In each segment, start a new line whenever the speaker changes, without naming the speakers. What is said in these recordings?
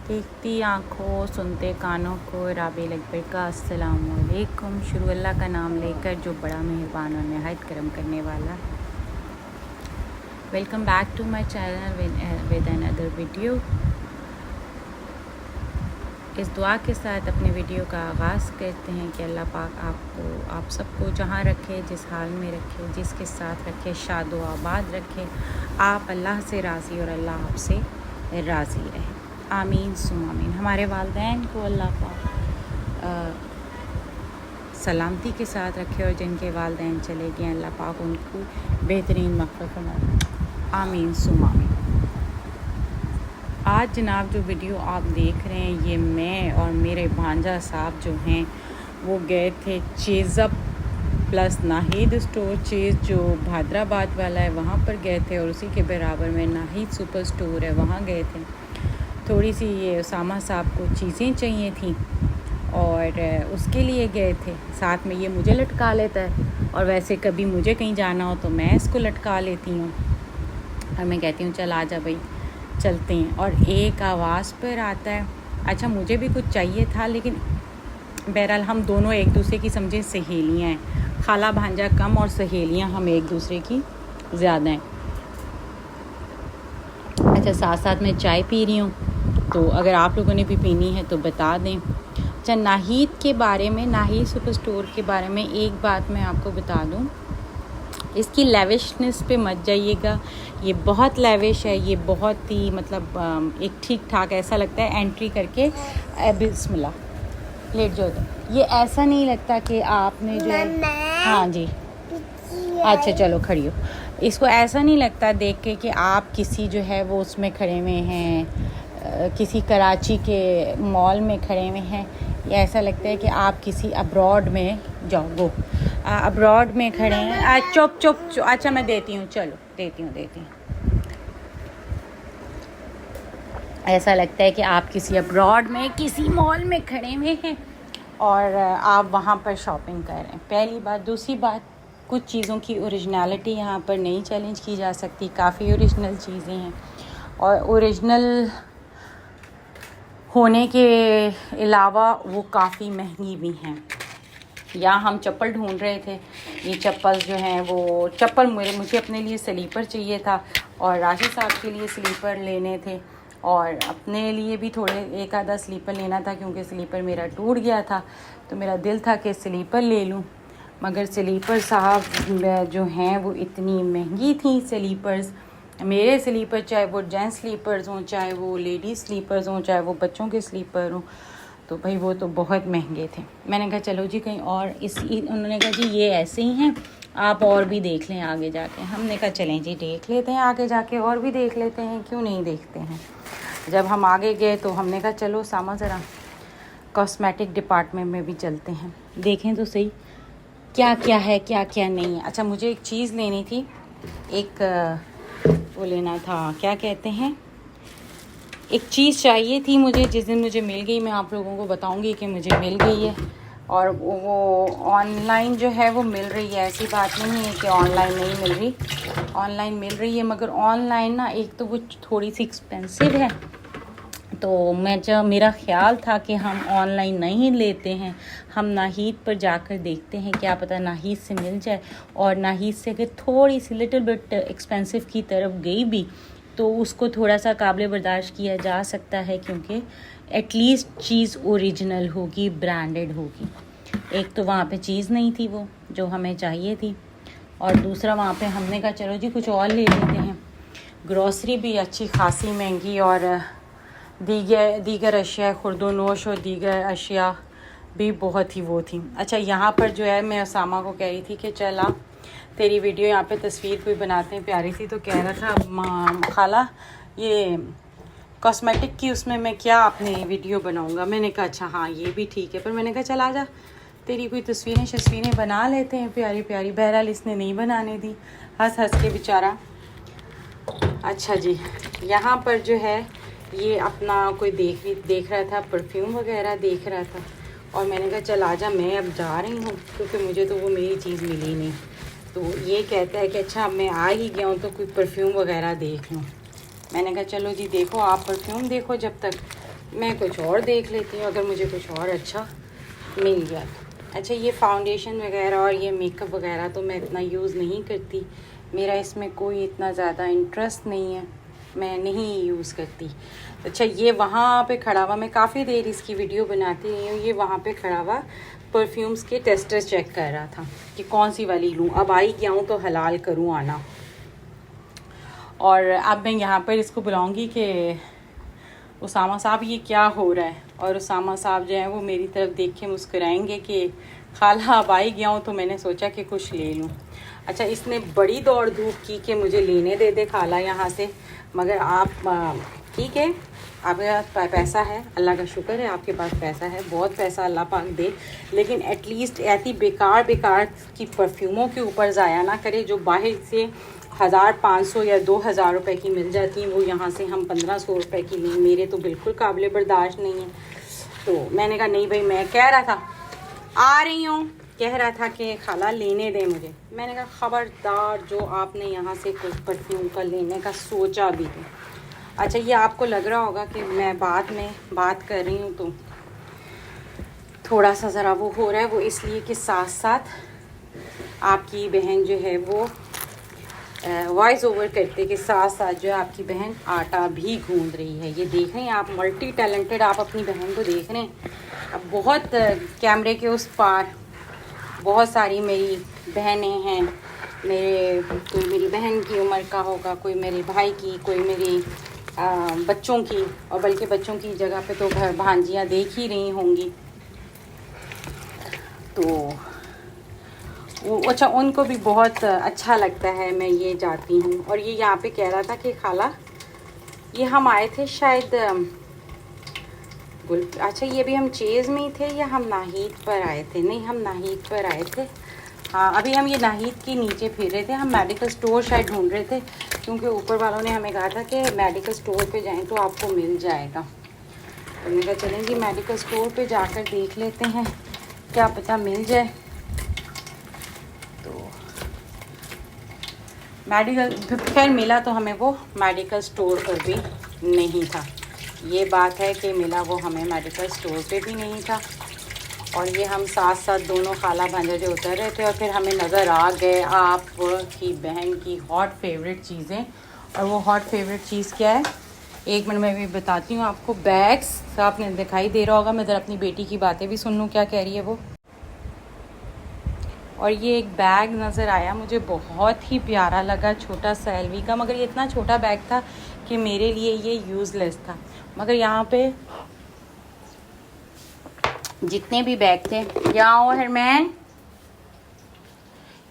देखती आँखों सुनते कानों को राबिल अकबर का अस्सलामुअलैकुम। शुरू अल्लाह का नाम लेकर जो बड़ा मेहरबान और नहायत करम करने वाला। Welcome back to my channel with another video. इस दुआ के साथ अपने वीडियो का आगाज़ करते हैं कि अल्लाह पाक आप सबको जहाँ रखे, जिस हाल में रखे, जिसके साथ रखे, शाद व आबाद रखे। आप अल्लाह से राज़ी और अल्लाह आपसे राज़ी रहे। आमीन सुम आमीन। हमारे वालिदैन को अल्लाह पाक सलामती के साथ रखे और जिनके वालिदैन चले गए अल्लाह पाक उनको बेहतरीन मग़फ़िरत फरमाए। आमीन सुम आमीन। आज जनाब जो वीडियो आप देख रहे हैं, ये मैं और मेरे भांजा साहब जो हैं वो गए थे चेज़अप प्लस नाहिद स्टोर। चेज़ जो हैदराबाद वाला है वहाँ पर गए थे और उसी के बराबर में नाहिद सुपर स्टोर है, वहाँ गए थे। थोड़ी सी ये उसामा साहब को चीज़ें चाहिए थी और उसके लिए गए थे। साथ में ये मुझे लटका लेता है और वैसे कभी मुझे कहीं जाना हो तो मैं इसको लटका लेती हूँ और मैं कहती हूँ चल आजा भाई चलते हैं। और एक आवाज़ पर आता है। अच्छा मुझे भी कुछ चाहिए था, लेकिन बहरहाल हम दोनों एक दूसरे की समझे सहेलियाँ हैं। खाला भांजा कम और सहेलियाँ हम एक दूसरे की ज़्यादा हैं। अच्छा साथ साथ मैं चाय पी रही हूँ, तो अगर आप लोगों ने भी पीनी है तो बता दें। अच्छा नाहिद के बारे में, नाहिद सुपर स्टोर के बारे में एक बात मैं आपको बता दूं, इसकी लेविशनेस पे मत जाइएगा। ये बहुत लेविश है, ये बहुत ही मतलब एक ठीक ठाक ऐसा लगता है एंट्री करके बिस्मिल्लाह लेट जाओ। तो ये ऐसा नहीं लगता कि आपने जो है, हाँ जी अच्छा चलो खड़ी हो। इसको ऐसा नहीं लगता देख के कि आप किसी जो है वो उसमें खड़े हुए हैं, किसी कराची के मॉल में खड़े हुए हैं। या ऐसा लगता है कि आप किसी अब्रॉड में जाओ अब्रॉड में खड़े हैं। चुप चुप अच्छा मैं देती हूँ, चलो देती हूँ। ऐसा लगता है कि आप किसी अब्रॉड में किसी मॉल में खड़े हुए हैं और आप वहाँ पर शॉपिंग कर रहे हैं। पहली बात। दूसरी बात, कुछ चीज़ों की ओरिजिनलिटी यहाँ पर नहीं चैलेंज की जा सकती। काफ़ी ओरिजिनल चीज़ें हैं और ओरिजिनल होने के अलावा वो काफ़ी महंगी भी हैं। यहाँ हम चप्पल ढूंढ रहे थे। ये चप्पल जो हैं वो चप्पल मुझे अपने लिए स्लीपर चाहिए था और राशिद साहब के लिए स्लीपर लेने थे और अपने लिए भी थोड़े एक आधा स्लीपर लेना था, क्योंकि स्लीपर मेरा टूट गया था। तो मेरा दिल था कि स्लीपर ले लूँ, मगर स्लीपर साहब जो हैं वो इतनी महंगी थी। स्लीपर्स मेरे स्लीपर, चाहे वो जेंट्स स्लीपर्स हों, चाहे वो लेडीज़ स्लीपर्स हों, चाहे वो बच्चों के स्लीपर हों, तो भाई वो तो बहुत महंगे थे। मैंने कहा चलो जी कहीं और उन्होंने कहा जी ये ऐसे ही हैं, आप और भी देख लें आगे जाके। हमने कहा चलें जी देख लेते हैं आगे जाके, और भी देख लेते हैं, क्यों नहीं देखते हैं। जब हम आगे गए तो हमने कहा चलो सामा ज़रा कॉस्मेटिक डिपार्टमेंट में भी चलते हैं, देखें तो सही क्या क्या है क्या क्या नहीं है। अच्छा मुझे एक चीज़ लेनी थी, एक वो लेना था, क्या कहते हैं, एक चीज़ चाहिए थी मुझे। जिस दिन मुझे मिल गई मैं आप लोगों को बताऊंगी कि मुझे मिल गई है। और वो ऑनलाइन जो है वो मिल रही है, ऐसी बात नहीं है कि ऑनलाइन नहीं मिल रही, ऑनलाइन मिल रही है। मगर ऑनलाइन ना एक तो वो थोड़ी सी एक्सपेंसिव है, तो मेरा ख़्याल था कि हम ऑनलाइन नहीं लेते हैं, हम नाहिद पर जाकर देखते हैं, क्या पता नाहिद से मिल जाए। और नाहिद से अगर थोड़ी सी लिटिल बिट एक्सपेंसिव की तरफ गई भी तो उसको थोड़ा सा काबिल बर्दाश्त किया जा सकता है, क्योंकि एटलीस्ट चीज़ ओरिजिनल होगी, ब्रांडेड होगी। एक तो वहाँ पे चीज़ नहीं थी वो जो हमें चाहिए थी, और दूसरा वहाँ पे हमने कहा चलो जी कुछ और ले लेते हैं। ग्रॉसरी भी अच्छी खासी महंगी और दीगर अशिया खुर्दोनोश और दीगर अशिया भी बहुत ही वो थी। अच्छा यहाँ पर जो है मैं उसामा को कह रही थी कि चल आप तेरी वीडियो यहाँ पे तस्वीर कोई बनाते हैं प्यारी सी, तो कह रहा था खाला ये कॉस्मेटिक की उसमें मैं क्या अपनी वीडियो बनाऊँगा। मैंने कहा अच्छा हाँ ये भी ठीक है, पर मैंने कहा चल आजा तेरी कोई तस्वीरें बना लेते हैं प्यारी प्यारी। बहरहाल इसने नहीं बनाने दी, हंस हंस के बेचारा। अच्छा जी यहाँ पर जो है ये अपना कोई देख रहा था, परफ्यूम वगैरह देख रहा था, और मैंने कहा चल आजा मैं अब जा रही हूँ, क्योंकि मुझे तो वो मेरी चीज़ मिली नहीं। तो ये कहता है कि अच्छा मैं आ ही गया हूँ तो कोई परफ्यूम वगैरह देख लूँ। मैंने कहा चलो जी देखो आप परफ्यूम देखो जब तक, मैं कुछ और देख लेती हूँ, अगर मुझे कुछ और अच्छा मिल गया। अच्छा, ये फाउंडेशन वगैरह और ये मेकअप वगैरह तो मैं इतना यूज़ नहीं करती, मेरा इसमें कोई इतना ज़्यादा इंटरेस्ट नहीं है, मैं नहीं यूज़ करती। अच्छा, ये वहाँ पे खड़ा हुआ, मैं काफ़ी देर इसकी वीडियो बनाती रही हूँ, ये वहाँ पे खड़ा हुआ परफ्यूम्स के टेस्टर चेक कर रहा था कि कौन सी वाली लूँ। अब आई क्या हूँ तो हलाल करूँ आना। और अब मैं यहाँ पर इसको बुलाऊँगी कि उसामा साहब ये क्या हो रहा है, और उसामा साहब जो हैं वो मेरी तरफ देख के मुस्कुराएंगे कि खाला अब आई गया हूँ तो मैंने सोचा कि कुछ ले लूँ। अच्छा, इसने बड़ी दौड़ धूप की कि मुझे लेने दे खाला यहाँ से, मगर आप ठीक है, आपके पास पैसा है, अल्लाह का शुक्र है, आपके पास पैसा है, बहुत पैसा अल्लाह पाक दे, लेकिन एटलीस्ट ऐसी बेकार की परफ्यूमों के ऊपर ज़ाया ना करे जो बाहर से 1500 या 2000 रुपये की मिल जाती हैं, वो यहाँ से हम 1500 रुपये की लें, मेरे तो बिल्कुल काबिल बर्दाश्त नहीं है। तो मैंने कहा नहीं भाई, मैं कह रहा था आ रही हूँ, कह रहा था कि खाला लेने दें मुझे, मैंने कहा ख़बरदार जो आपने यहाँ से कुछ परफ्यूम का लेने का सोचा भी है। अच्छा, ये आपको लग रहा होगा कि मैं बाद में बात कर रही हूँ तो थोड़ा सा ज़रा वो हो रहा है, वो इसलिए कि साथ साथ आपकी बहन जो है वो वॉइस ओवर करते के साथ साथ जो है आपकी बहन आटा भी गूंद रही है। ये देख रहे हैं आप, मल्टी टैलेंटेड आप अपनी बहन को देख रहे हैं। अब बहुत कैमरे के उस पार बहुत सारी मेरी बहनें हैं, कोई मेरी बहन की उम्र का होगा, कोई मेरे भाई की, कोई मेरी बच्चों की, और बल्कि बच्चों की जगह पे तो भांजियाँ देख ही रही होंगी। तो वो अच्छा, उनको भी बहुत अच्छा लगता है मैं ये जाती हूँ। और ये यहाँ पे कह रहा था कि खाला ये हम आए थे शायद अच्छा, ये भी हम चेज़ में ही थे या हम नाहीद पर आए थे? नहीं, हम नाहीद पर आए थे। हाँ, अभी हम ये नाहीद के नीचे फिर रहे थे, हम मेडिकल स्टोर शायद ढूंढ रहे थे, क्योंकि ऊपर वालों ने हमें कहा था कि मेडिकल स्टोर पे जाएं तो आपको मिल जाएगा। तो मैंने कहा चलेंगे मेडिकल स्टोर पे जाकर देख लेते हैं, क्या पता मिल जाए। तो मेडिकल खैर मिला तो हमें वो मेडिकल स्टोर पर भी नहीं था, ये बात है कि मिला वो हमें मेडिकल स्टोर पे भी नहीं था। और ये हम साथ साथ दोनों खाला भांजा जो उतर रहे थे, और फिर हमें नज़र आ गए आपकी बहन की हॉट फेवरेट चीज़ें। और वो हॉट फेवरेट चीज़ क्या है, एक मिनट में भी बताती हूँ आपको। बैग्स आपने दिखाई दे रहा होगा, मैं ज़रा अपनी बेटी की बातें भी सुन लूँ क्या कह रही है वो। और ये एक बैग नज़र आया मुझे, बहुत ही प्यारा लगा, छोटा सा एलवी का, मगर ये इतना छोटा बैग था कि मेरे लिए ये यूज़लेस था। मगर यहाँ पे जितने भी बैग थे, क्या हो हरमैन,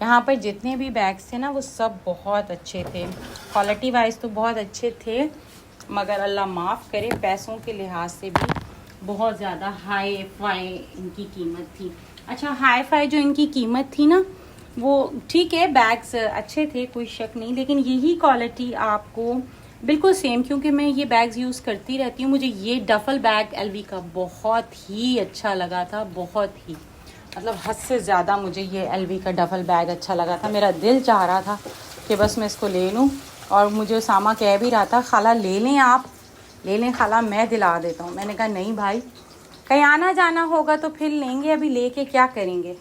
यहाँ पर जितने भी बैग्स थे ना वो सब बहुत अच्छे थे, क्वालिटी वाइज तो बहुत अच्छे थे, मगर अल्लाह माफ़ करे पैसों के लिहाज से भी बहुत ज़्यादा हाई फाई इनकी कीमत थी। अच्छा, हाई फाई जो इनकी कीमत थी ना वो ठीक है, बैग्स अच्छे थे, कोई शक नहीं, लेकिन यही क्वालिटी आपको बिल्कुल सेम, क्योंकि मैं ये बैग्स यूज़ करती रहती हूँ, मुझे ये डफ़ल बैग एलवी का बहुत ही अच्छा लगा था, बहुत ही, मतलब हद से ज़्यादा मुझे ये एलवी का डफ़ल बैग अच्छा लगा था। मेरा दिल चाह रहा था कि बस मैं इसको ले लूँ, और मुझे उसामा कह भी रहा था खाला ले लें, आप ले लें खाला, मैं दिला देता हूँ। मैंने कहा नहीं भाई, कहीं आना जाना होगा तो फिर लेंगे, अभी लेके क्या करेंगे।